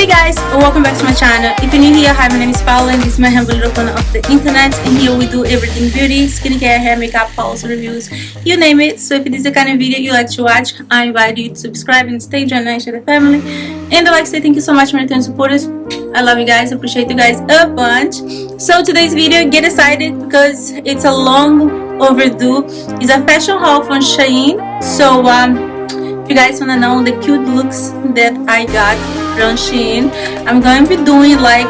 Hey guys, welcome back to my channel. If you're new here, hi, my name is Paula and this is my humble little corner of the internet, and here we do everything beauty, skincare, hair, makeup, hauls, reviews, you name it. So if it is the kind of video you like to watch, I invite you to subscribe and stay joined and share the family. And I'd like to say thank you so much for my return supporters. I love you guys, appreciate you guys a bunch. So today's video, get excited because it's a long overdue. It's a fashion haul from Shein. So if you guys want to know the cute looks that I got from Shein, I'm going to be doing like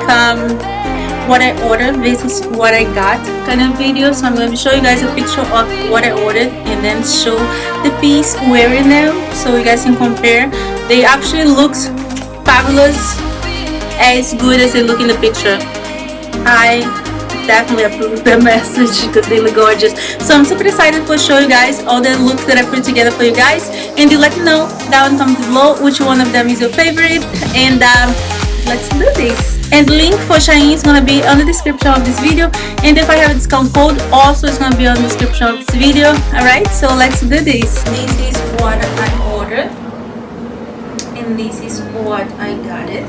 what I ordered versus what I got kind of video. So I'm going to show you guys a picture of what I ordered and then show the piece wearing them so you guys can compare. They actually look fabulous, as good as they look in the picture. I definitely approve the message because they look gorgeous. So I'm super excited to show you guys all the looks that I put together for you guys, and you let me know down in the comments below which one of them is your favorite, and let's do this. And the link for Shein is gonna be on the description of this video, and if I have a discount code also is gonna be on the description of this video. Alright, so let's do this. This is what I ordered and this is what I got it.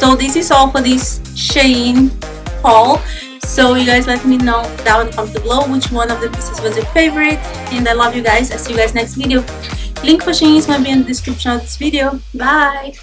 So this is all for this Shein haul. So you guys let me know down in the comments below which one of the pieces was your favorite. And I love you guys. I'll see you guys next video. Link for Shein is going to be in the description of this video. Bye!